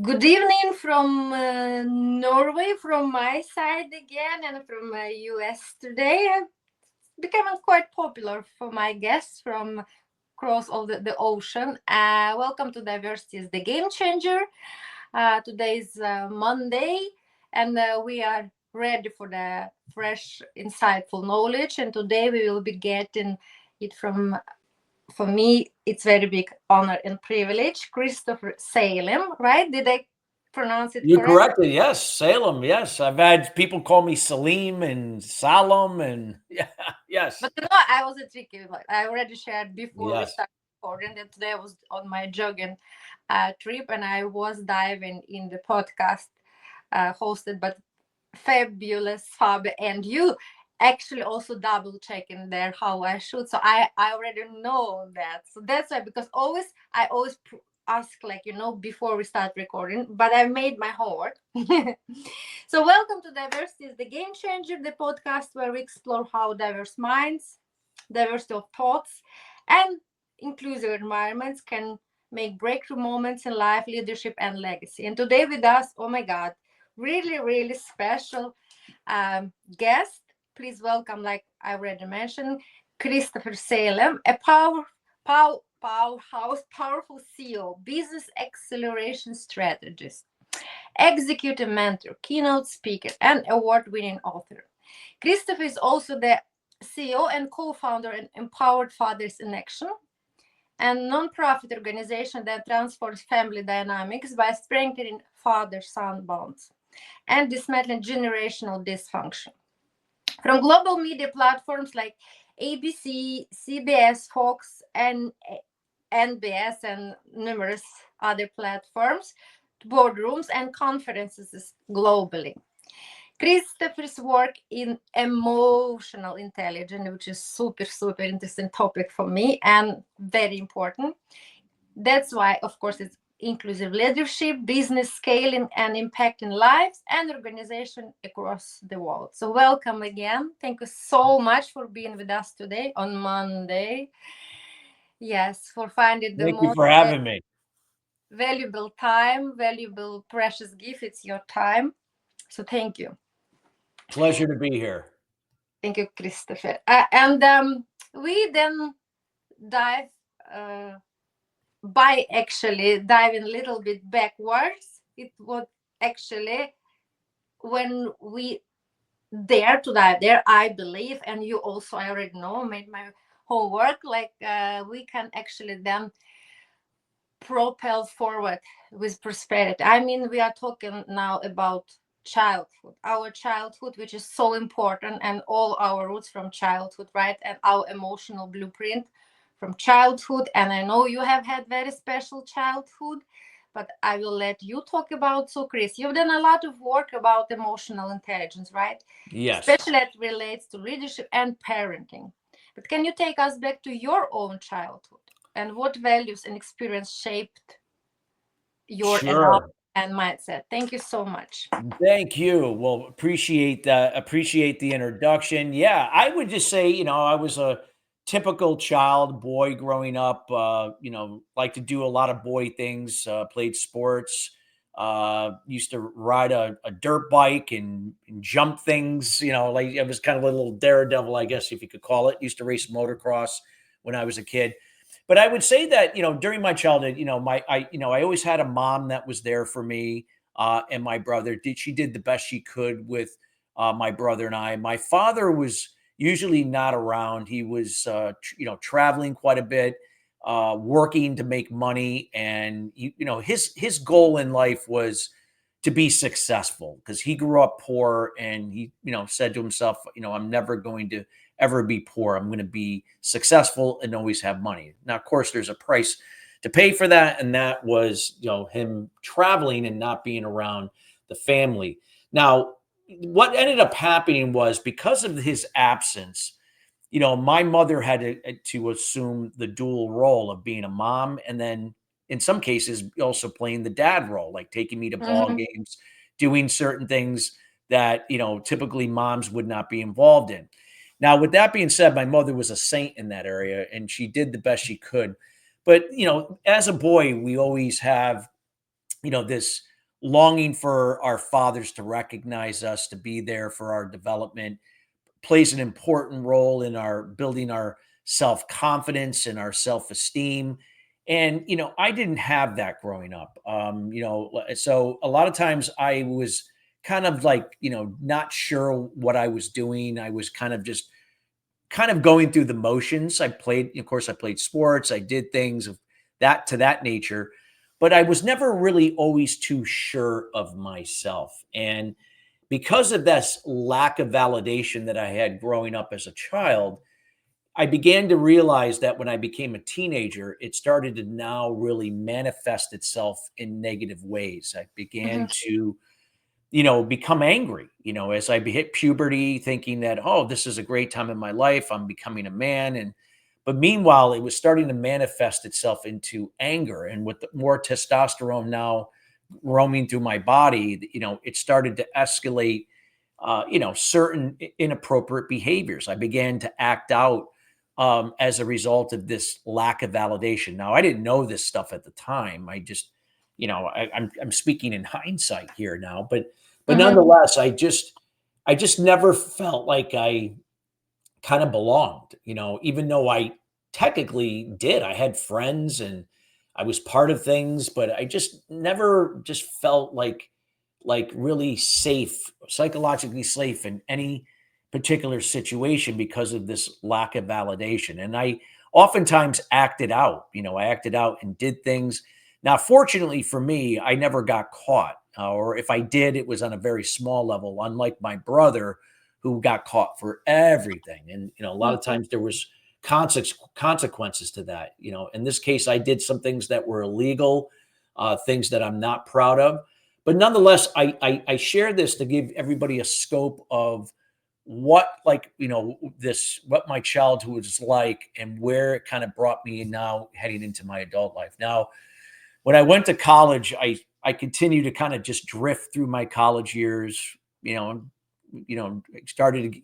Good evening from Norway, from my side again, and from US today. Becoming quite popular for my guests from across all the ocean. Welcome to Diversity is the Game Changer. Today is Monday, and we are ready for the fresh, insightful knowledge. And today we will be getting it from, for me, it's very big honor and privilege, Christopher Salem, right? Did I pronounce it You correct? corrected, yes, Salem, yes. I've had people call me Salim and Salem and yeah, yes. But I wasn't tricky. Like I already shared before we Yes. started recording that today I was on my jogging trip and I was diving in the podcast hosted by fabulous Fab, and you actually also double checking there how I should. So I already know that. So that's why, because I always ask, like, before we start recording, but I made my homework. So welcome to Diversity is the Game Changer, the podcast where we explore how diverse minds, diversity of thoughts, and inclusive environments can make breakthrough moments in life, leadership, and legacy. And today with us, oh my God, really, really special guest. Please welcome, like I already mentioned, Christopher Salem, a powerhouse, powerful CEO, business acceleration strategist, executive mentor, keynote speaker, and award-winning author. Christopher is also the CEO and co-founder in Empowered Fathers in Action, a non-profit organization that transforms family dynamics by strengthening father-son bonds and dismantling generational dysfunction. From global media platforms like ABC, CBS, Fox, and NBS, and numerous other platforms, to boardrooms and conferences globally. Christopher's work in emotional intelligence, which is super, super interesting topic for me and very important. That's why, of course, it's inclusive leadership, business scaling, and impacting lives and organization across the world. So, welcome again. Thank you so much for being with us today on Monday. Yes, for finding the Thank you most for having me. valuable time, valuable, precious gift. It's your time. So, thank you. Pleasure to be here. Thank you, Christopher. And we then dive uh, by actually diving a little bit backwards. It was actually when we dare to dive there, I believe, and you also, I already know, made my homework, like we can actually then propel forward with prosperity. I mean, we are talking now about childhood, our childhood, which is so important, and all our roots from childhood, right? And our emotional blueprint from childhood. And I know you have had very special childhood, but I will let you talk about. So, Chris, you've done a lot of work about emotional intelligence, right? Yes. Especially that relates to leadership and parenting. But can you take us back to your own childhood and what values and experience shaped your adult Sure. and mindset? Thank you so much. Thank you. Well, appreciate that. Appreciate the introduction. Yeah, I would just say, I was a typical child boy growing up. Like to do a lot of boy things. Played sports. Used to ride a dirt bike and jump things. Like I was kind of a little daredevil, I guess, if you could call it. Used to race motocross when I was a kid. But I would say that during my childhood, I always had a mom that was there for me, and my brother. She did the best she could with my brother and I. My father was usually not around. He was traveling quite a bit, working to make money, and his goal in life was to be successful because he grew up poor, and he said to himself, I'm never going to ever be poor. I'm going to be successful and always have money. Now, of course, there's a price to pay for that, and that was him traveling and not being around the family. Now, what ended up happening was because of his absence, my mother had to assume the dual role of being a mom and then in some cases also playing the dad role, like taking me to ball Mhm. games, doing certain things that typically moms would not be involved in. Now, with that being said, my mother was a saint in that area and she did the best she could. But as a boy, we always have this longing for our fathers to recognize us, to be there for our development, plays an important role in our building our self-confidence and our self-esteem. And I didn't have that growing up. So a lot of times I was kind of like, not sure what I was doing. I was kind of going through the motions. Of course, I played sports. I did things of that to that nature, but I was never really always too sure of myself. And because of this lack of validation that I had growing up as a child, I began to realize that when I became a teenager, it started to now really manifest itself in negative ways. I began Mhm. to become angry, as I hit puberty, thinking that, oh, this is a great time in my life. I'm becoming a man. But meanwhile, it was starting to manifest itself into anger. And with more testosterone now roaming through my body, it started to escalate, certain inappropriate behaviors. I began to act out as a result of this lack of validation. Now, I didn't know this stuff at the time. I just, I'm speaking in hindsight here now, but Mhm. nonetheless, I just never felt like I kind of belonged, even though I technically did. I had friends and I was part of things, but I just never just felt like really safe, psychologically safe in any particular situation because of this lack of validation. And I oftentimes acted out, I acted out and did things. Now, fortunately for me, I never got caught, or if I did, it was on a very small level, unlike my brother who got caught for everything. And, a lot of Mhm. times there was consequences to that. In this case, I did some things that were illegal, things that I'm not proud of. But nonetheless, I share this to give everybody a scope of what, like, what my childhood was like and where it kind of brought me now heading into my adult life. Now, when I went to college, I continued to kind of just drift through my college years, and started,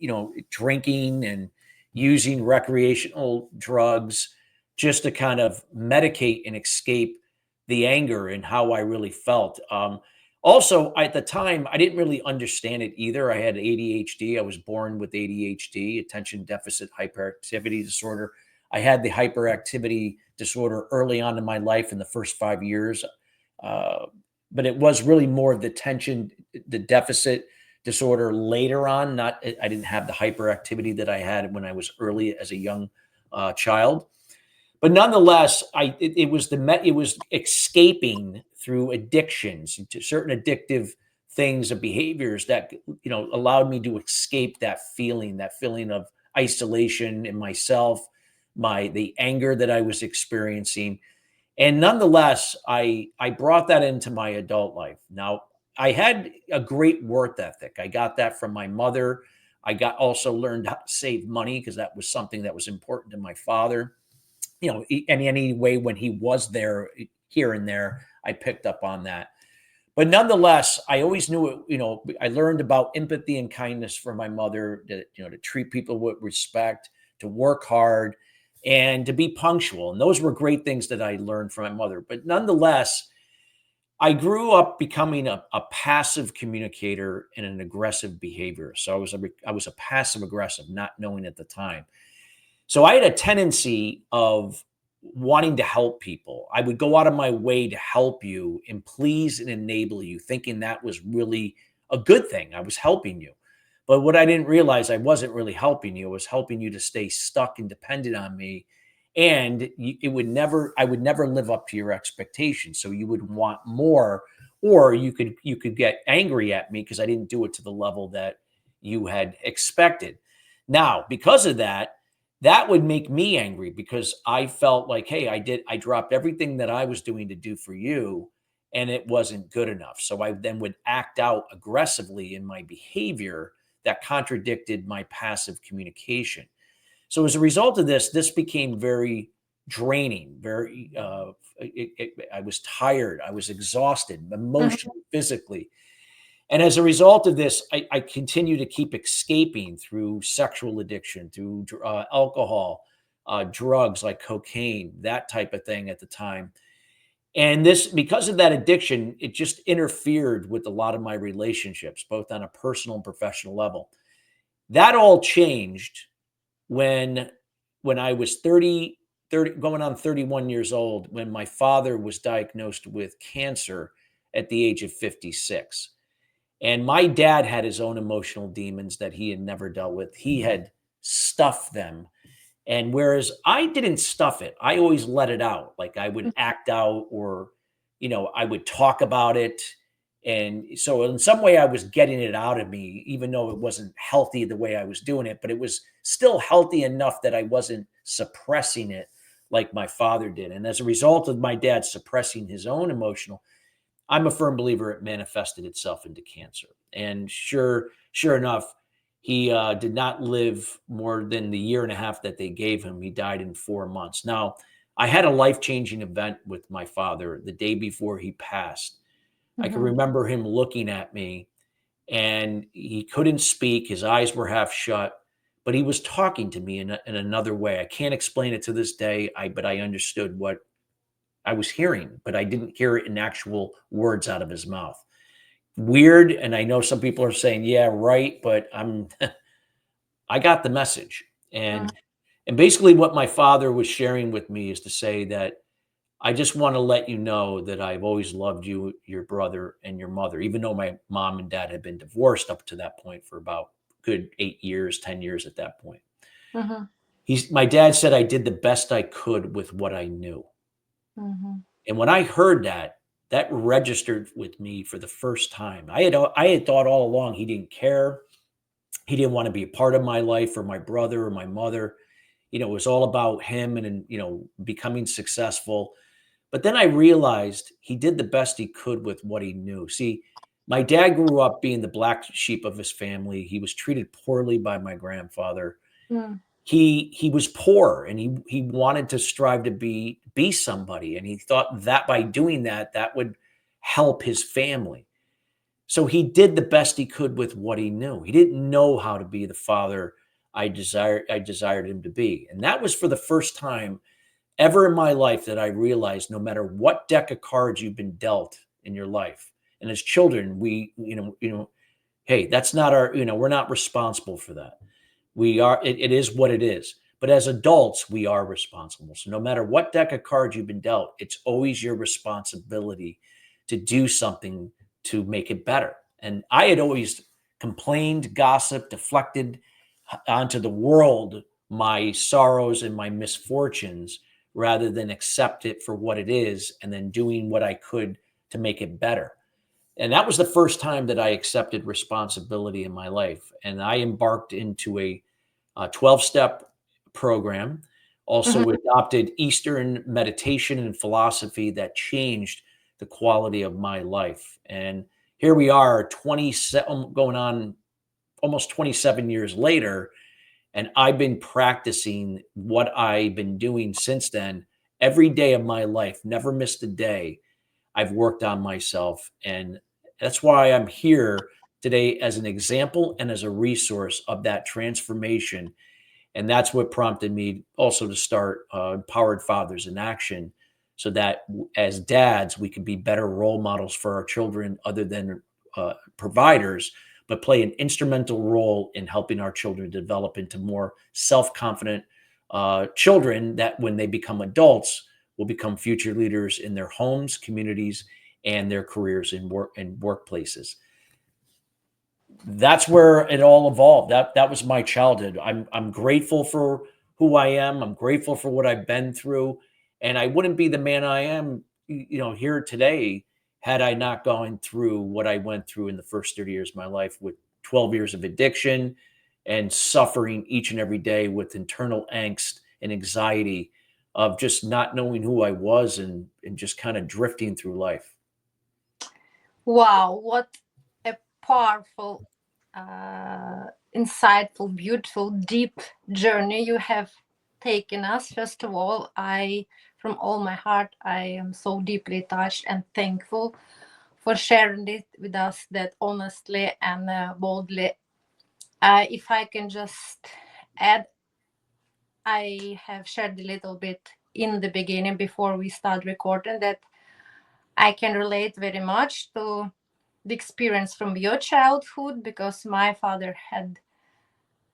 drinking and using recreational drugs just to kind of medicate and escape the anger and how I really felt. Also, at the time, I didn't really understand it either. I had ADHD. I was born with ADHD, attention deficit hyperactivity disorder. I had the hyperactivity disorder early on in my life in the first 5 years. Uh, but it was really more of the deficit disorder later on. Not, I didn't have the hyperactivity that I had when I was early as a young child. But nonetheless, it was escaping through addictions to certain addictive things and behaviors that allowed me to escape that feeling of isolation in myself, the anger that I was experiencing. And nonetheless, I brought that into my adult life. Now, I had a great work ethic. I got that from my mother. I got also learned how to save money because that was something that was important to my father. In any way when he was there, here and there, I picked up on that. But nonetheless, I always knew it. I learned about empathy and kindness from my mother. To treat people with respect, to work hard, and to be punctual. And those were great things that I learned from my mother. But nonetheless, I grew up becoming a passive communicator and an aggressive behavior. So I was a passive aggressive, not knowing at the time. So I had a tendency of wanting to help people. I would go out of my way to help you and please and enable you, thinking that was really a good thing. I was helping you. But what I didn't realize, I wasn't really helping you. I was helping you to stay stuck and dependent on me. And I would never live up to your expectations. So you would want more, or you could get angry at me because I didn't do it to the level that you had expected. Now, because of that, that would make me angry because I felt like, hey, I dropped everything that I was doing to do for you and it wasn't good enough. So I then would act out aggressively in my behavior that contradicted my passive communication. So as a result of this became very draining, I was tired, I was exhausted Mhm. emotionally, physically. And as a result of this, I continue to keep escaping through sexual addiction, through alcohol, drugs like cocaine, that type of thing at the time. And this, because of that addiction, it just interfered with a lot of my relationships, both on a personal and professional level. That all changed when I was 30, going on 31 years old, when my father was diagnosed with cancer at the age of 56. And my dad had his own emotional demons that he had never dealt with. He had stuffed them. And whereas I didn't stuff it, I always let it out. Like I would act out, or, I would talk about it. And so in some way I was getting it out of me, even though it wasn't healthy the way I was doing it, but it was still healthy enough that I wasn't suppressing it like my father did. And as a result of my dad suppressing his own emotional, I'm a firm believer it manifested itself into cancer. And sure enough, he did not live more than the year and a half that they gave him. He died in 4 months. Now, I had a life changing event with my father the day before he passed. I can Mhm. remember him looking at me, and he couldn't speak. His eyes were half shut, but he was talking to me in another way. I can't explain it to this day, but I understood what I was hearing, but I didn't hear it in actual words out of his mouth. Weird. And I know some people are saying, yeah, right. But I got the message. Mhm. And basically what my father was sharing with me is to say that I just want to let you know that I've always loved you, your brother, and your mother, even though my mom and dad had been divorced up to that point for about good 8 years, 10 years at that point. Mhm. My dad said I did the best I could with what I knew. Mhm. And when I heard that, that registered with me for the first time. I had thought all along he didn't care. He didn't want to be a part of my life or my brother or my mother. It was all about him and becoming successful. But then I realized he did the best he could with what he knew. See, my dad grew up being the black sheep of his family. He was treated poorly by my grandfather. Mhm. He was poor, and he wanted to strive to be somebody, and he thought that by doing that, that would help his family. So he did the best he could with what he knew. He didn't know how to be the father I desired him to be. And that was for the first time ever in my life that I realized no matter what deck of cards you've been dealt in your life, and as children, hey, that's not our, we're not responsible for that. It is what it is. But as adults, we are responsible. So no matter what deck of cards you've been dealt, it's always your responsibility to do something to make it better. And I had always complained, gossiped, deflected onto the world my sorrows and my misfortunes rather than accept it for what it is and then doing what I could to make it better. And that was the first time that I accepted responsibility in my life. And I embarked into a 12-step program, also Mhm. adopted Eastern meditation and philosophy that changed the quality of my life. And here we are, 27, going on almost 27 years later, and I've been practicing what I've been doing since then every day of my life, never missed a day. I've worked on myself. And that's why I'm here today as an example and as a resource of that transformation. And that's what prompted me also to start Empowered Fathers in Action, so that as dads, we can be better role models for our children other than providers, but play an instrumental role in helping our children develop into more self confident children that when they become adults will become future leaders in their homes, communities, and their careers in workplaces. That's where it all evolved. That was my childhood. I'm grateful for who I am. I'm grateful for what I've been through, and I wouldn't be the man I am, here today had I not gone through what I went through in the first 30 years of my life with 12 years of addiction and suffering each and every day with internal angst and anxiety of just not knowing who I was and just kind of drifting through life. Wow, what a powerful, uh, insightful, beautiful, deep journey you have taken us. First of all, from all my heart, I am so deeply touched and thankful for sharing it with us that honestly and boldly. If I can just add, I have shared a little bit in the beginning before we start recording that I can relate very much to the experience from your childhood because my father had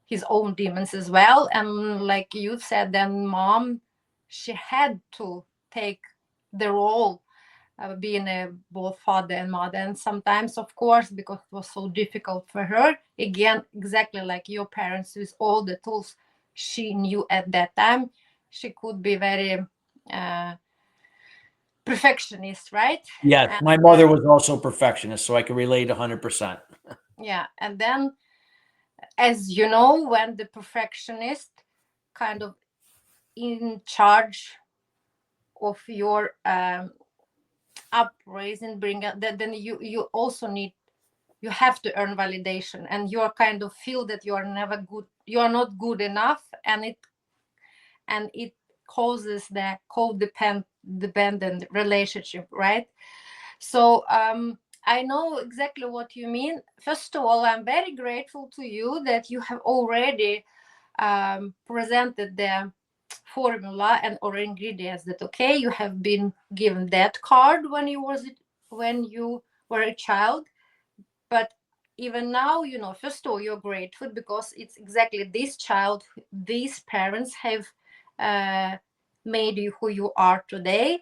his own demons as well. And like you said, then mom, she had to take the role being a both father and mother. And sometimes, of course, because it was so difficult for her, again, exactly like your parents, with all the tools she knew at that time, she could be very uh, perfectionist, right? Yes, And my mother was also a perfectionist, so I can relate 100%. yeah, and then, as you know, when the perfectionist kind of in charge of your upraising, bring up that, then you also need, you have to earn validation, and you are kind of feel that you are never good, you are not good enough, and it causes the codependent relationship, right? So I know exactly what you mean. First of all, I'm very grateful to you that you have already presented the formula and or ingredients, that okay, you have been given that card when you were a child, but even now, first of all, you're grateful because it's exactly this child, these parents have uh, made you who you are today.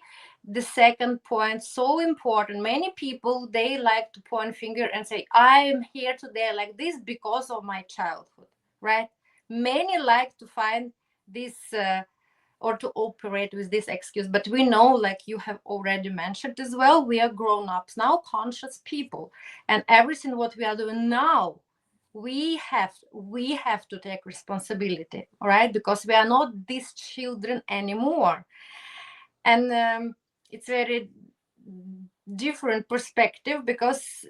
The second point, so important, many people, they like to point finger and say, I'm here today like this because of my childhood, right? Many like to find this or to operate with this excuse, but we know, like you have already mentioned as well, we are grown-ups now, conscious people, and everything what we are doing now, we have to take responsibility, all right, because we are not these children anymore. And it's very different perspective because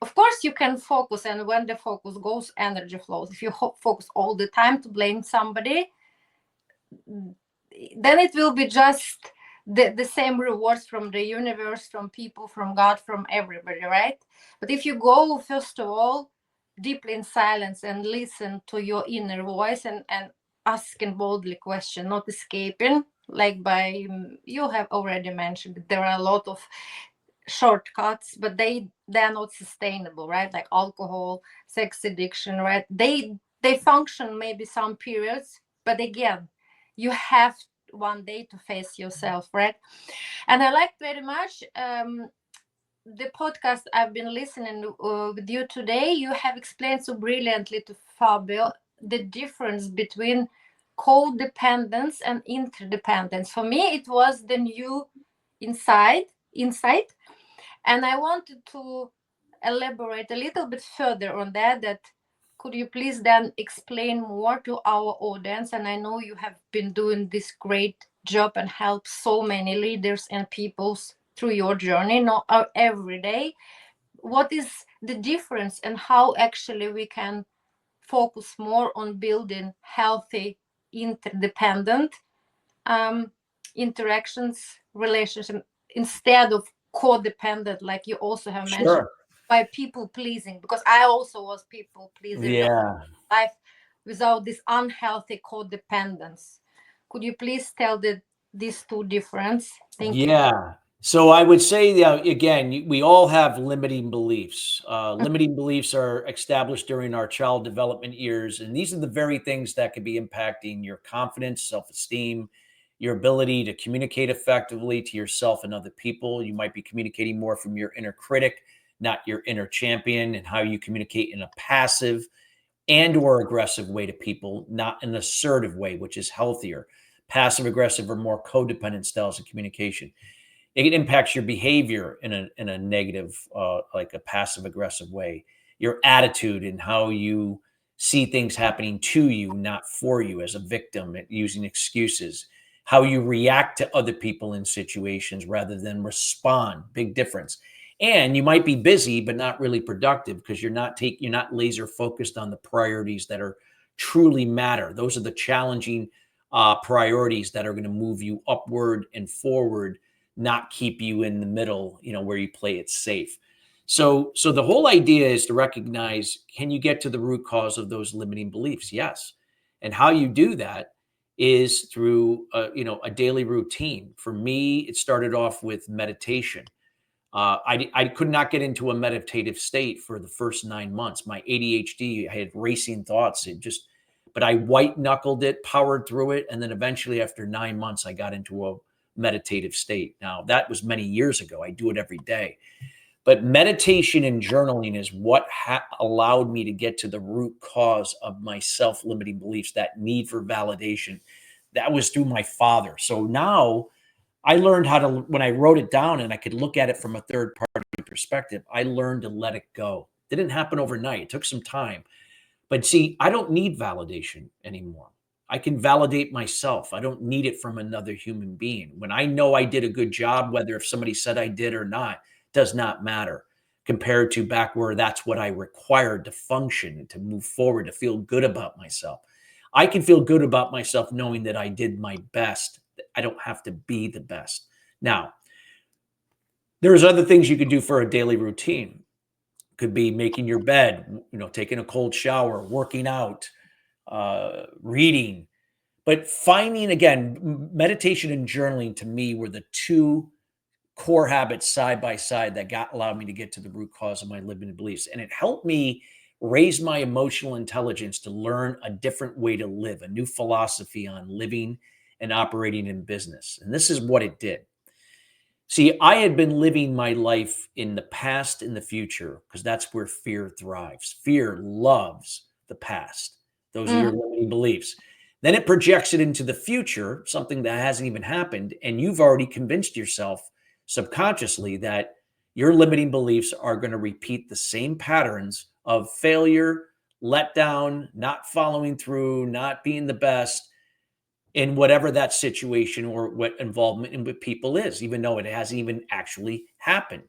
of course you can focus, and when the focus goes, energy flows. If you focus all the time to blame somebody, then it will be just the same rewards from the universe, from people, from God, from everybody, right? But if you go, first of all, deeply in silence and listen to your inner voice, and asking boldly question, not escaping, like by you have already mentioned, there are a lot of shortcuts, but they're not sustainable, right? Like alcohol, sex addiction, right? They function maybe some periods, but again, you have one day to face yourself, right? And I like very much the podcast I've been listening with you today. You have explained so brilliantly to Fabio the difference between codependence and interdependence. For me, it was the new insight, and I wanted to elaborate a little bit further on that. That could you please then explain more to our audience? And I know you have been doing this great job and help so many leaders and peoples through your journey, not every day. What is the difference, and how actually we can focus more on building healthy, interdependent um, interactions, relationship, instead of codependent, like you also have mentioned, Sure. by people pleasing, because I also was people pleasing the Yeah. life without this unhealthy codependence. Could you please tell these two difference? Thank you. Yeah. So I would say, again, we all have limiting beliefs. Limiting beliefs are established during our child development years. And these are the very things that could be impacting your confidence, self esteem, your ability to communicate effectively to yourself and other people. You might be communicating more from your inner critic, not your inner champion, and how you communicate in a passive and or aggressive way to people, not an assertive way, which is healthier. Passive aggressive or more codependent styles of communication. It impacts your behavior in a negative, like a passive aggressive way. Your attitude and how you see things happening to you, not for you, as a victim, using excuses. How you react to other people in situations rather than respond. Big difference. And you might be busy but not really productive because you're not laser focused on the priorities that are truly matter. Those are the challenging priorities that are going to move you upward and forward, not keep you in the middle, where you play it safe. So the whole idea is to recognize, can you get to the root cause of those limiting beliefs? Yes. And how you do that is through, a daily routine. For me, it started off with meditation. I could not get into a meditative state for the first 9 months. My ADHD, I had racing thoughts. But I white knuckled it, powered through it. And then eventually after 9 months, I got into a meditative state. Now that was many years ago. I do it every day. But meditation and journaling is what allowed me to get to the root cause of my self-limiting beliefs, that need for validation. That was through my father. So now I learned how to, when I wrote it down and I could look at it from a third party perspective, I learned to let it go. It didn't happen overnight. It took some time. But see, I don't need validation anymore. I can validate myself. I don't need it from another human being. When I know I did a good job, whether if somebody said I did or not, does not matter compared to back where that's what I required to function, to move forward, to feel good about myself. I can feel good about myself knowing that I did my best. I don't have to be the best. Now, there's other things you could do for a daily routine. Could be making your bed, taking a cold shower, working out, reading. But finding, again, meditation and journaling to me were the two core habits side by side that allowed me to get to the root cause of my limiting beliefs. And it helped me raise my emotional intelligence to learn a different way to live, a new philosophy on living and operating in business. And this is what it did. See, I had been living my life in the past and the future because that's where fear thrives. Fear loves the past. Those are your limiting beliefs. Then it projects it into the future, something that hasn't even happened. And you've already convinced yourself subconsciously that your limiting beliefs are going to repeat the same patterns of failure, letdown, not following through, not being the best in whatever that situation or what involvement in with people is, even though it hasn't even actually happened.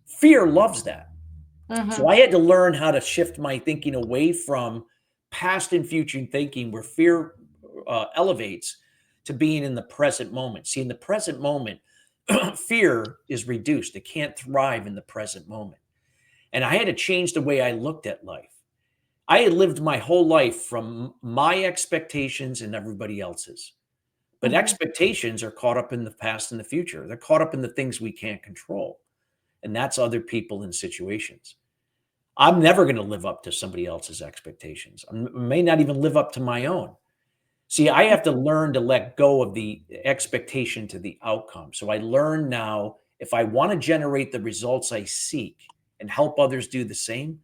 Fear loves that. So I had to learn how to shift my thinking away from past and future thinking where fear elevates to being in the present moment. See, in the present moment, fear is reduced. It can't thrive in the present moment. And I had to change the way I looked at life. I had lived my whole life from my expectations and everybody else's. But expectations are caught up in the past and the future. They're caught up in the things we can't control. And that's other people and situations. I'm never going to live up to somebody else's expectations. I may not even live up to my own. See, I have to learn to let go of the expectation to the outcome. So I learn now, if I want to generate the results I seek and help others do the same,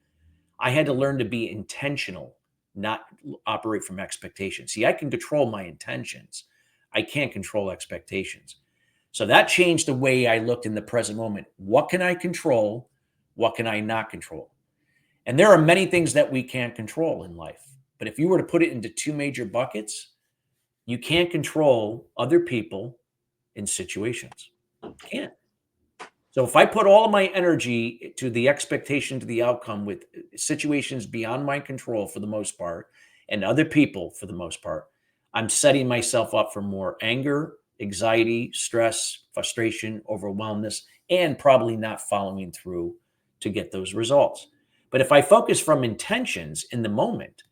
I had to learn to be intentional, not operate from expectations. See, I can control my intentions. I can't control expectations. So that changed the way I looked in the present moment. What can I control? What can I not control? And there are many things that we can't control in life. But if you were to put it into two major buckets, you can't control other people in situations. Can't. So if I put all of my energy to the expectation to the outcome with situations beyond my control for the most part, and other people for the most part, I'm setting myself up for more anger, anxiety, stress, frustration, overwhelmness, and probably not following through to get those results. But if I focus from intentions in the moment,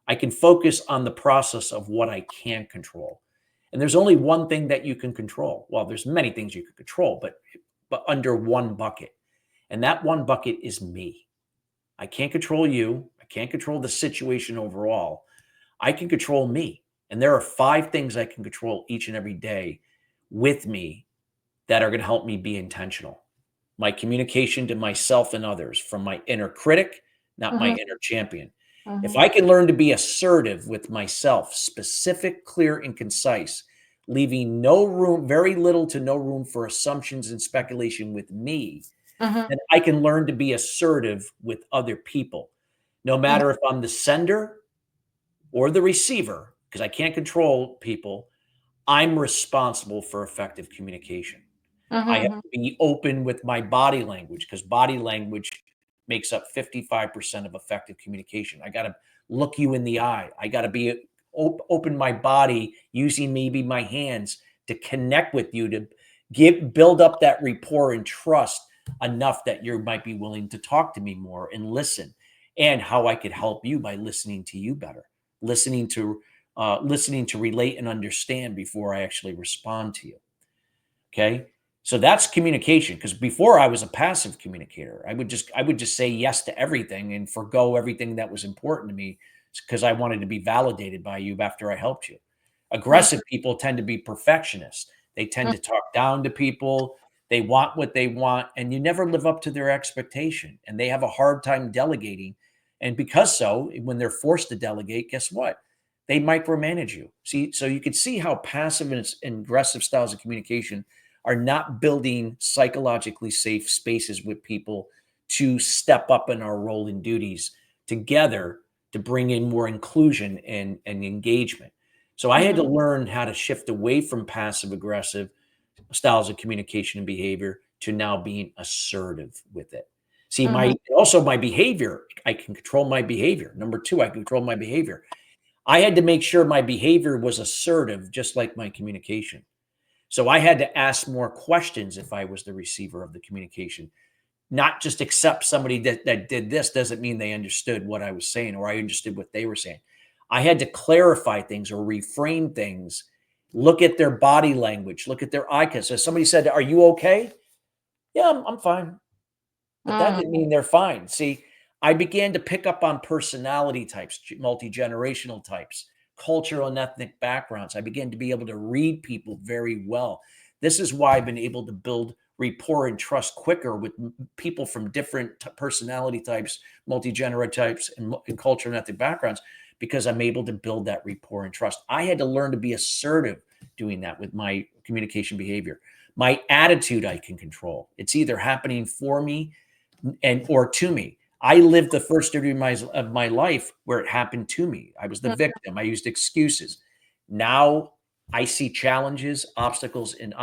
I can focus on the process of what I can control. And there's only one thing that you can control. Well, there's many things you can control, but under one bucket. And that one bucket is me. I can't control you. I can't control the situation overall. I can control me. And there are 5 things I can control each and every day with me that are going to help me be intentional. My communication to myself and others, from my inner critic, not my inner champion. If I can learn to be assertive with myself, specific, clear, and concise, leaving no room, very little to no room for assumptions and speculation with me, then I can learn to be assertive with other people. No matter if I'm the sender or the receiver, because I can't control people, I'm responsible for effective communication. I have to be open with my body language because body language makes up 55% of effective communication. I got to look you in the eye. I got to be open my body using maybe my hands to connect with you, to build up that rapport and trust enough that you might be willing to talk to me more and listen, and how I could help you by listening to you better, listening to listening to relate and understand before I actually respond to you. Okay. So that's communication. Because before I was a passive communicator, I would just say yes to everything and forgo everything that was important to me because I wanted to be validated by you after I helped you. Aggressive people tend to be perfectionists. They tend to talk down to people. They want what they want, and you never live up to their expectation. And they have a hard time delegating. And because so, when they're forced to delegate, guess what? They micromanage you. See, so you can see how passive and aggressive styles of communication are not building psychologically safe spaces with people to step up in our role and duties together to bring in more inclusion and engagement. So I had to learn how to shift away from passive aggressive styles of communication and behavior to now being assertive with it. See, my behavior, I can control my behavior. Number two, I control my behavior. I had to make sure my behavior was assertive, just like my communication. So I had to ask more questions if I was the receiver of the communication, not just accept somebody that did this doesn't mean they understood what I was saying or I understood what they were saying. I had to clarify things or reframe things, look at their body language, look at their eye contact. So somebody said, "Are you okay?" Yeah, I'm fine. But that didn't mean they're fine. See, I began to pick up on personality types, multi-generational types, cultural and ethnic backgrounds. I began to be able to read people very well. This is why I've been able to build rapport and trust quicker with people from different personality types, multi-generational types, and cultural and ethnic backgrounds, because I'm able to build that rapport and trust. I had to learn to be assertive doing that with my communication behavior. My attitude I can control. It's either happening for me and or to me. I lived the first 30 of my life where it happened to me. I was the victim. I used excuses. Now I see challenges, obstacles, and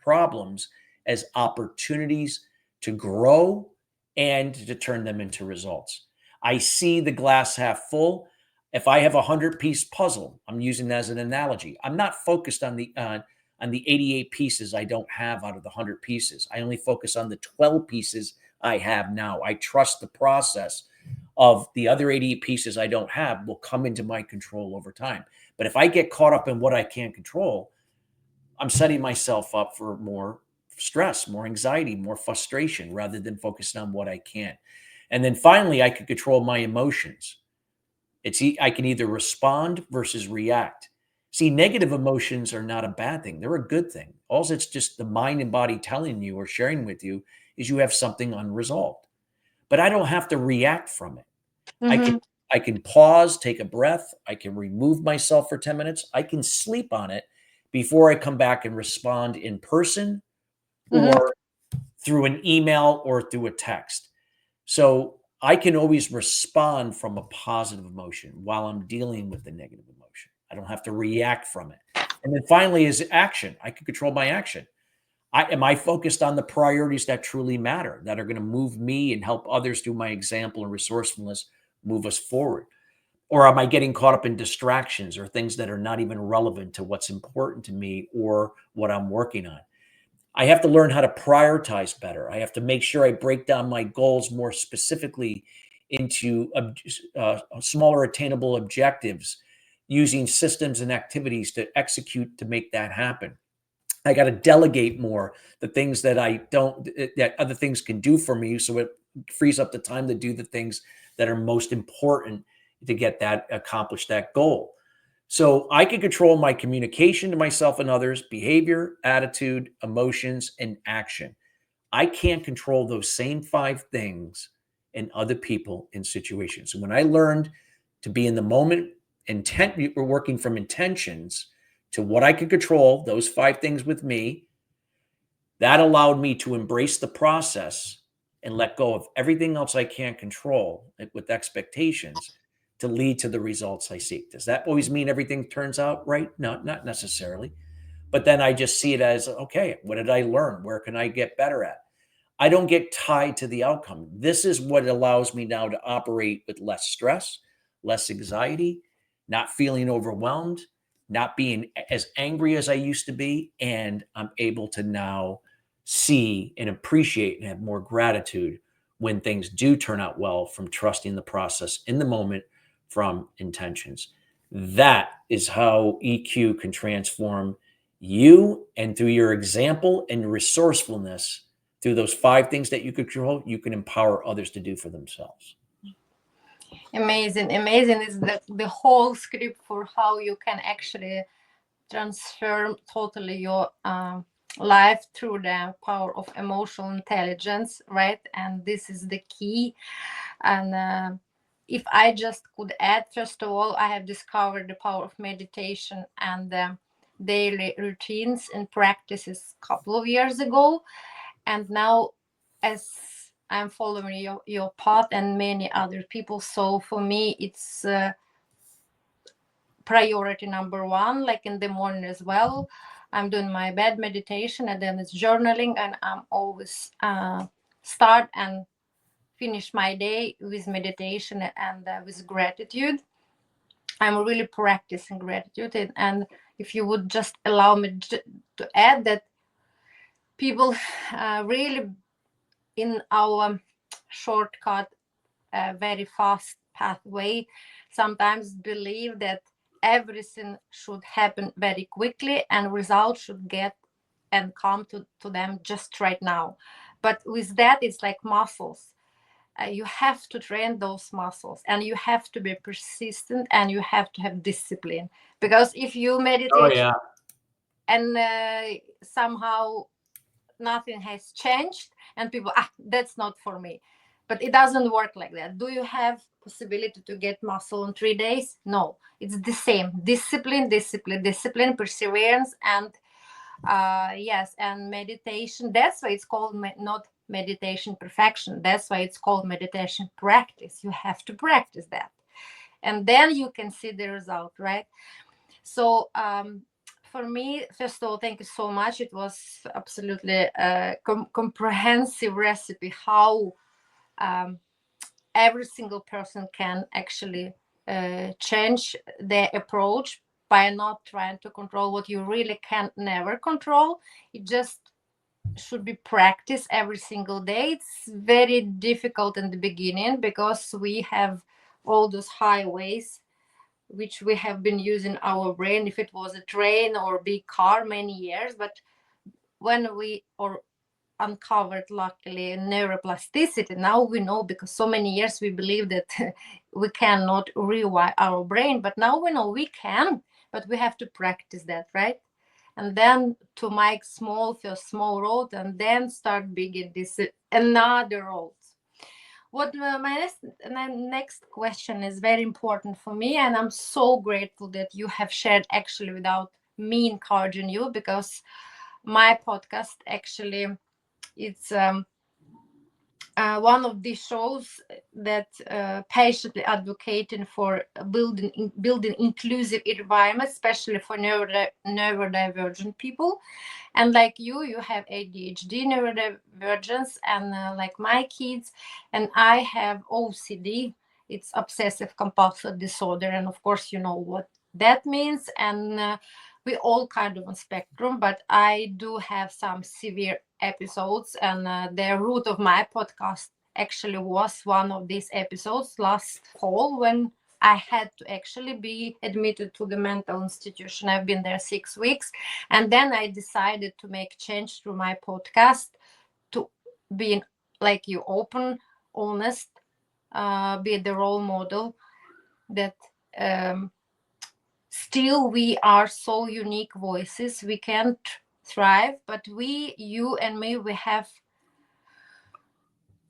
problems as opportunities to grow and to turn them into results. I see the glass half full. If I have a 100-piece puzzle, I'm using that as an analogy. I'm not focused on the 88 pieces I don't have out of the 100 pieces. I only focus on the 12 pieces I have now. I trust the process of the other 88 pieces I don't have will come into my control over time. But if I get caught up in what I can't control, I'm setting myself up for more stress, more anxiety, more frustration rather than focusing on what I can. And then finally, I can control my emotions. I can either respond versus react. See, negative emotions are not a bad thing. They're a good thing. Also, it's just the mind and body telling you or sharing with you is you have something unresolved. But I don't have to react from it. I can I can pause, take a breath. I can remove myself for 10 minutes. I can sleep on it before I come back and respond in person or through an email or through a text. So I can always respond from a positive emotion while I'm dealing with the negative emotion. I don't have to react from it. And then finally is action. I can control my action. Am I focused on the priorities that truly matter, that are going to move me and help others through my example and resourcefulness move us forward? Or am I getting caught up in distractions or things that are not even relevant to what's important to me or what I'm working on? I have to learn how to prioritize better. I have to make sure I break down my goals more specifically into smaller attainable objectives using systems and activities to execute to make that happen. I got to delegate more the things that I don't, that other things can do for me. So it frees up the time to do the things that are most important to get that accomplish that goal. So I can control my communication to myself and others, behavior, attitude, emotions, and action. I can't control those same five things in other people in situations. And when I learned to be in the moment, we're working from intentions to what I could control, those five things with me, that allowed me to embrace the process and let go of everything else I can't control with expectations to lead to the results I seek. Does that always mean everything turns out right? No, not necessarily. But then I just see it as, okay, what did I learn? Where can I get better at? I don't get tied to the outcome. This is what allows me now to operate with less stress, less anxiety, not feeling overwhelmed, not being as angry as I used to be. And I'm able to now see and appreciate and have more gratitude when things do turn out well from trusting the process in the moment from intentions. That is how EQ can transform you. And through your example and resourcefulness, through those 5 things that you control, you can empower others to do for themselves. Amazing, amazing is the whole script for how you can actually transform totally your life through the power of emotional intelligence, right? And this is the key. And if I just could add, first of all, I have discovered the power of meditation and daily routines and practices a couple of years ago. And now, as I'm following your path and many other people, so for me, it's priority number one, like in the morning as well. I'm doing my bed meditation and then it's journaling, and I'm always start and finish my day with meditation and with gratitude. I'm really practicing gratitude. And if you would just allow me to add that people really in our shortcut, very fast pathway, sometimes believe that everything should happen very quickly and results should get and come to them just right now. But with that, it's like muscles. You have to train those muscles and you have to be persistent and you have to have discipline, because if you Oh, meditate yeah. and somehow nothing has changed and people, that's not for me. But it doesn't work like that. Do you have possibility to get muscle in 3 days? No, it's the same. Discipline, discipline, discipline, perseverance, and yes, and meditation. That's why it's called not meditation perfection. That's why it's called meditation practice. You have to practice that, and then you can see the result, right? So for me, first of all, thank you so much. It was absolutely a comprehensive recipe how every single person can actually change their approach by not trying to control what you really can never control. It just should be practiced every single day. It's very difficult in the beginning because we have all those highways which we have been using our brain if it was a train or big car many years. But when we or uncovered luckily neuroplasticity, now we know, because so many years we believe that we cannot rewire our brain, but now we know we can, but we have to practice that, right? And then to make small, first small road, and then start big in this another road. What my next question is very important for me, and I'm so grateful that you have shared actually without me encouraging you, because my podcast actually it's one of these shows that patiently advocating for building inclusive environments, especially for neurodivergent people. And like you have ADHD, neurodivergence, and like my kids, and I have OCD. It's obsessive compulsive disorder, and of course you know what that means. And we all kind of on spectrum, but I do have some severe episodes, and the root of my podcast actually was one of these episodes last fall when I had to actually be admitted to the mental institution. I've been there 6 weeks, and then I decided to make change through my podcast to be like you, open, honest, be the role model that still we are so unique voices. We can't thrive, but we, you and me, we have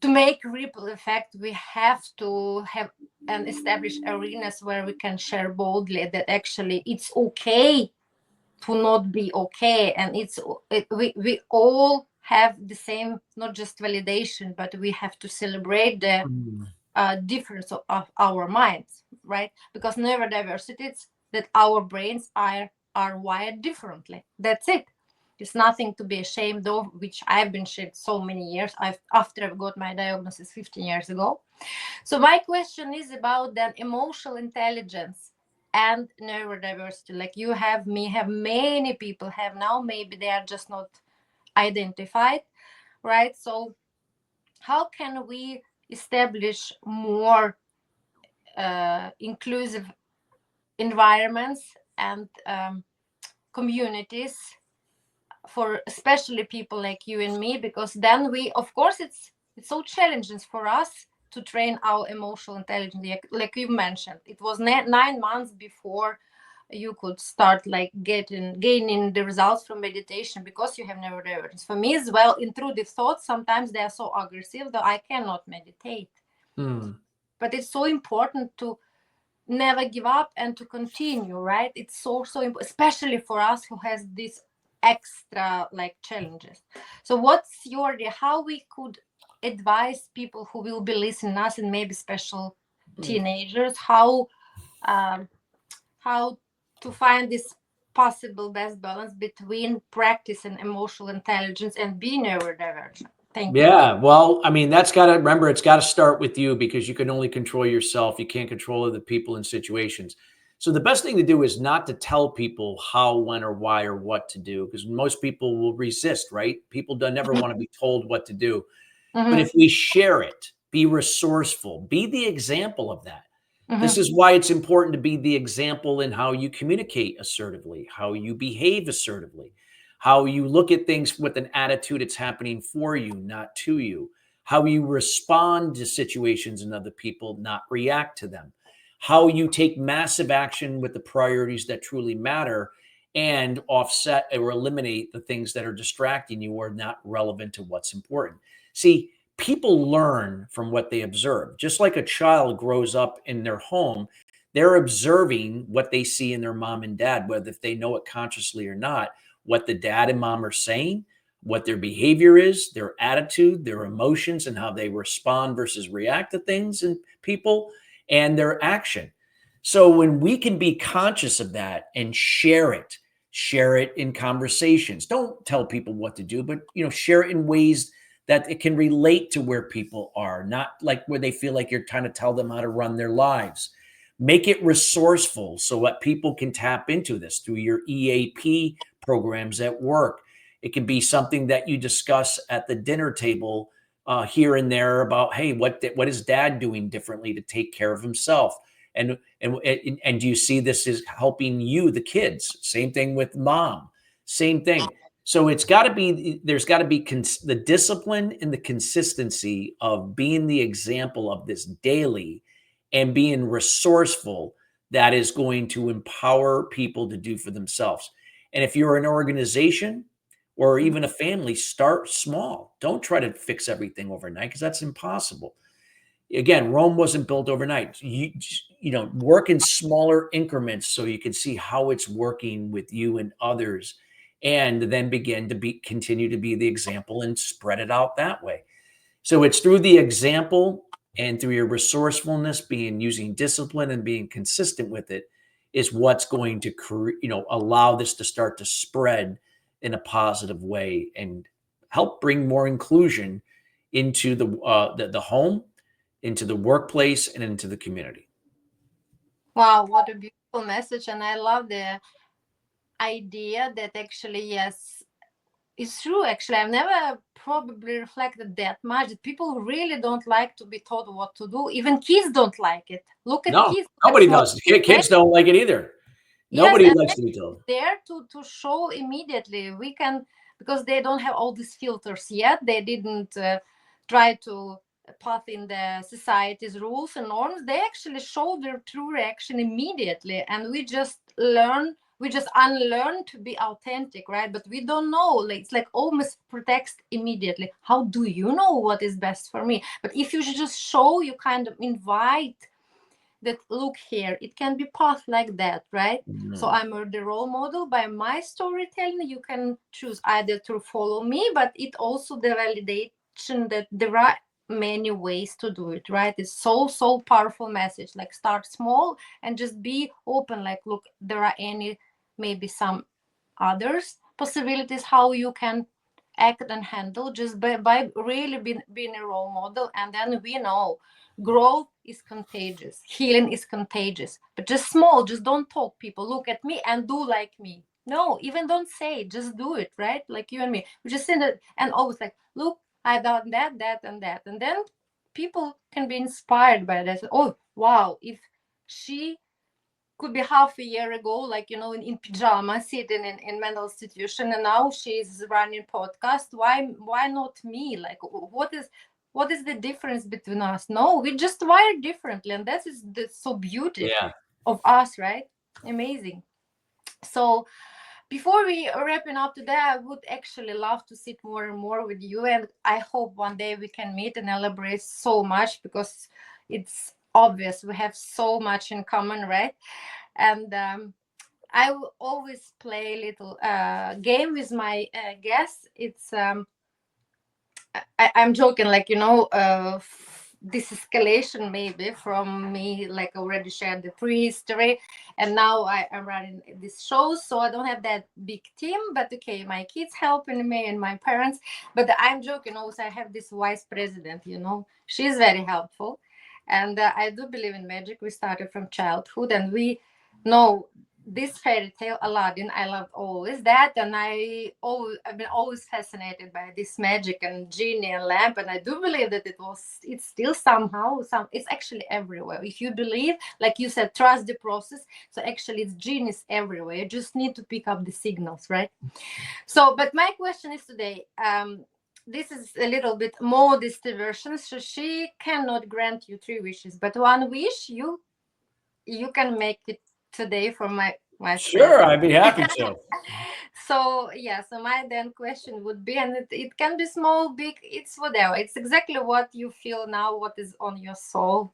to make ripple effect. We have to have and establish arenas where we can share boldly that actually it's okay to not be okay, and we all have the same, not just validation, but we have to celebrate the difference of our minds, right? Because neurodiversity, it's that our brains are wired differently. That's it. It's nothing to be ashamed of, which I've been shamed so many years. After I've got my diagnosis 15 years ago. So my question is about then emotional intelligence and neurodiversity. Like you have, me have, many people have now. Maybe they are just not identified, right? So how can we establish more inclusive environments and communities for especially people like you and me, because then we, of course, it's so challenging for us to train our emotional intelligence. Like you mentioned, it was 9 months before you could start like gaining the results from meditation, because you have neurodivergence. For me as well, intrusive thoughts sometimes they are so aggressive that I cannot meditate. But it's so important to never give up and to continue, right? It's so important, especially for us who has these extra like challenges. So what's your idea how we could advise people who will be listening us, and maybe special teenagers, um, how to find this possible best balance between practice and emotional intelligence and being neurodivergent? Thank you. Yeah, well, I mean, that's got to remember, it's got to start with you, because you can only control yourself. You can't control other people and situations. So the best thing to do is not to tell people how, when, or why, or what to do, because most people will resist, right? People don't never want to be told what to do. But if we share it, be resourceful, be the example of that. This is why it's important to be the example in how you communicate assertively, how you behave assertively, how you look at things with an attitude it's happening for you, not to you, how you respond to situations and other people, not react to them, how you take massive action with the priorities that truly matter and offset or eliminate the things that are distracting you or not relevant to what's important. See, people learn from what they observe. Just like a child grows up in their home, they're observing what they see in their mom and dad, whether if they know it consciously or not, what the dad and mom are saying, what their behavior is, their attitude, their emotions, and how they respond versus react to things and people, and their action. So when we can be conscious of that and share it in conversations. Don't tell people what to do, but share it in ways that it can relate to where people are, not like where they feel like you're trying to tell them how to run their lives. Make it resourceful so that people can tap into this through your EAP programs at work. It can be something that you discuss at the dinner table here and there about, hey, what is dad doing differently to take care of himself? And do you see this is helping you, the kids? Same thing with mom. Same thing. So there's got to be the discipline and the consistency of being the example of this daily and being resourceful that is going to empower people to do for themselves. And if you're an organization or even a family, start small. Don't try to fix everything overnight, because that's impossible. Again, Rome wasn't built overnight. Work in smaller increments so you can see how it's working with you and others, and then begin to continue to be the example and spread it out that way. So it's through the example and through your resourcefulness, using discipline and being consistent with it, is what's going to allow this to start to spread in a positive way and help bring more inclusion into the home, into the workplace, and into the community. Wow, what a beautiful message. And I love the idea that actually, yes, it's true. Actually, I've never probably reflected that much. That people really don't like to be told what to do. Even kids don't like it. Look at No, kids. nobody does. Kids don't like it either. Yes, Nobody and likes to be told. there to show immediately. We can, because they don't have all these filters yet. They didn't try to path in the society's rules and norms. They actually show their true reaction immediately, and we just unlearn to be authentic, right? But we don't know, like, it's like almost protects immediately. How do you know what is best for me? But if you just show, you kind of invite that, look here, it can be path like that, right? So I'm the role model by my storytelling. You can choose either to follow me, but it also the validation that there are many ways to do it, right? It's so powerful message. Like, start small and just be open, like, look, there are maybe some others possibilities how you can act and handle, just by really being a role model. And then we know growth is contagious, healing is contagious, but just small. Just don't talk people, look at me and do like me. No, even don't say, just do it, right? Like you and me, we just say that, and always like, look, I done that and that. And then people can be inspired by that. Oh wow, if she could be half a year ago, like, in pajamas, sitting in mental institution, and now she's running podcast. Why not me? Like, what is the difference between us? No, we just wired differently, and that's so beautiful Yeah. of us, right? Amazing. So before we wrapping up today, I would actually love to sit more and more with you, and I hope one day we can meet and elaborate so much, because it's obvious we have so much in common, right? And I will always play a little game with my guests. It's I'm joking, like, this escalation maybe from me, like, already shared the prehistory, and now I'm running this show, so I don't have that big team. But okay, my kids helping me and my parents. But I'm joking. Also, I have this vice president. She's very helpful, and I do believe in magic. We started from childhood, and we know this fairy tale Aladdin. I loved always that, and I've been always fascinated by this magic and genie and lamp, and I do believe that it's still somehow it's actually everywhere. If you believe, like you said, trust the process. So actually, it's genius everywhere. You just need to pick up the signals, right? So, but my question is today. This is a little bit modest version, so she cannot grant you 3 wishes, but one wish you can make it today for my friend. Sure, I'd be happy to. So yeah, so my then question would be, and it can be small, big, it's whatever. It's exactly what you feel now, what is on your soul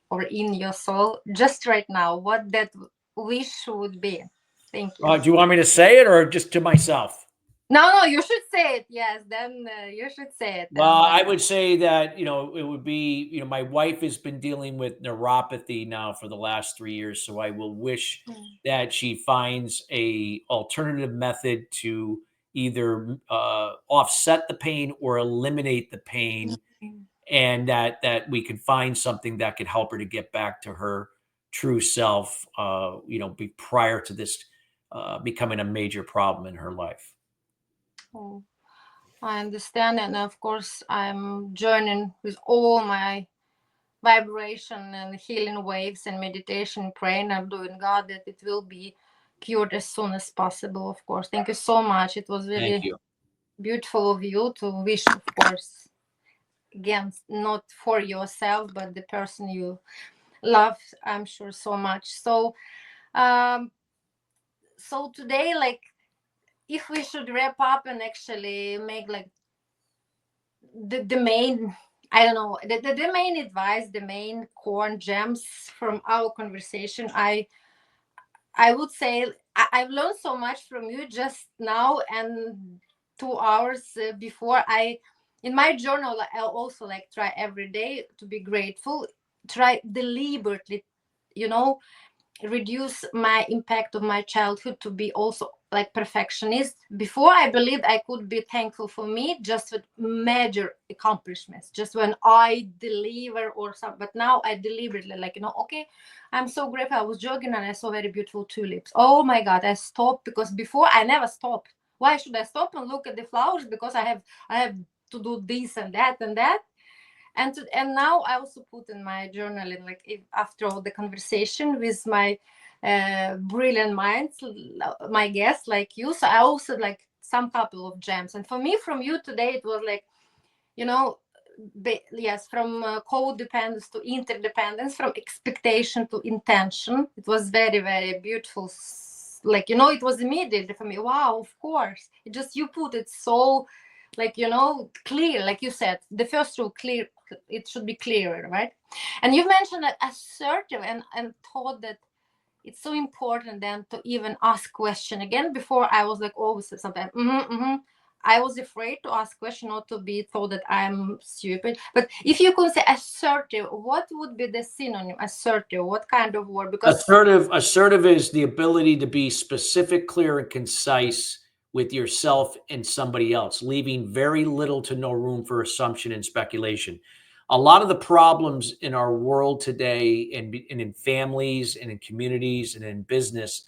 or in your soul just right now, what that wish would be. Thank you. Do you want me to say it or just to myself? No, you should say it. Yes, then you should say it. Well, And I would say that, it would be, my wife has been dealing with neuropathy now for the last 3 years. So I will wish that she finds a alternative method to either offset the pain or eliminate the pain, and that we can find something that could help her to get back to her true self, prior to this becoming a major problem in her life. oh, I understand, and of course I'm joining with all my vibration and healing waves and meditation, praying. I'm doing God that it will be cured as soon as possible. Of course, thank you so much. It was Thank really you. beautiful of you to wish, of course, again, not for yourself but the person you love, I'm sure, so much. Um so today, like, if we should wrap up and actually make, like, the main, I don't know, the main advice, the main core gems from our conversation, I would say I've learned so much from you just now, and 2 hours before. In my journal, I also, like, try every day to be grateful, try deliberately, you know, reduce my impact of my childhood to be also like perfectionist. Before, I believed I could be thankful for me just with major accomplishments, just when I deliver or something. But now I deliberately, like, okay, I'm so grateful. I was jogging and I saw very beautiful tulips. Oh my God, I stopped, because before I never stopped. Why should I stop and look at the flowers? Because I have to do this and that and that. And now I also put in my journaling, like, if, after all the conversation with my brilliant minds, my guests like you. So I also, like, some couple of gems. And for me, from you today, it was like, you know yes, from codependence to interdependence, from expectation to intention. It was very, very beautiful. Like, it was immediately for me, wow, of course. It just, you put it so, like, clear, like you said, the first rule, clear. It should be clearer, right? And you mentioned that assertive, and thought that it's so important then to even ask question. Again, before I was like always sometimes, I was afraid to ask question, not to be told that I'm stupid. But if you could say assertive, what would be the synonym? Assertive, what kind of word? Because Assertive is the ability to be specific, clear, and concise with yourself and somebody else, leaving very little to no room for assumption and speculation. A lot of the problems in our world today, and in families and in communities and in business,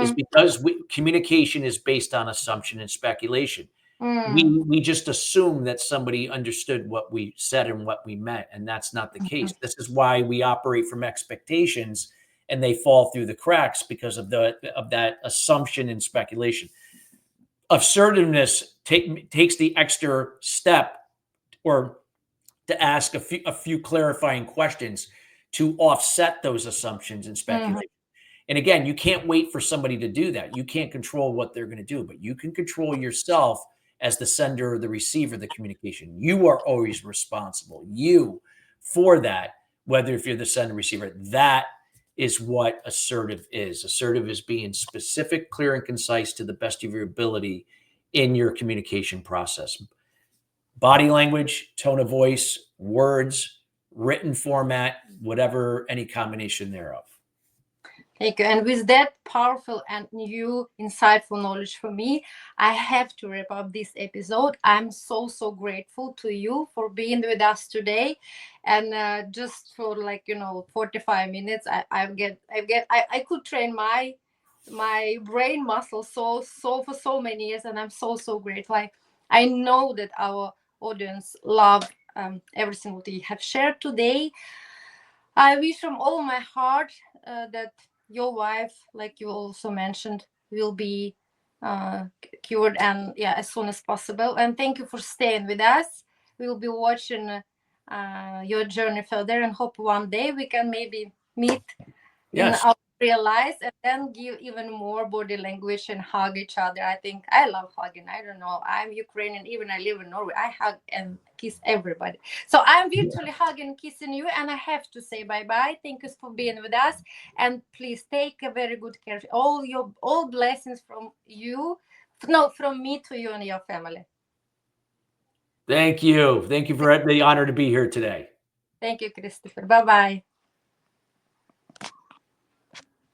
is mm, because communication is based on assumption and speculation. mm, We just assume that somebody understood what we said and what we meant, and that's not the case. This is why we operate from expectations, and they fall through the cracks because of that assumption and speculation. Assertiveness takes the extra step, or to ask a few clarifying questions to offset those assumptions and speculation. And again, you can't wait for somebody to do that. You can't control what they're going to do, but you can control yourself as the sender or the receiver of the communication. You are always responsible. You for that, whether if you're the sender receiver. That is what assertive is. Assertive is being specific, clear, and concise to the best of your ability in your communication process. Body language, tone of voice, words, written format, whatever, any combination thereof. Thank you. And with that powerful and new, insightful knowledge for me, I have to wrap up this episode. I'm so, so grateful to you for being with us today. And just for 45 minutes, I could train my brain muscle so for so many years, and I'm so, so grateful. I know that our audience love everything that you have shared today. I wish from all my heart that your wife, like you also mentioned, will be cured, and as soon as possible. And thank you for staying with us. We'll be watching your journey further, and hope one day we can maybe meet in our real lives, and then give even more body language and hug each other. I think I love hugging. I don't know. I'm Ukrainian, even I live in Norway. I hug and kiss everybody. So I'm virtually hugging, kissing you, and I have to say bye-bye. Thank you for being with us. And please take a very good care. All blessings from you. No, from me to you and your family. Thank you. Thank you for the honor to be here today. Thank you, Christopher. Bye-bye.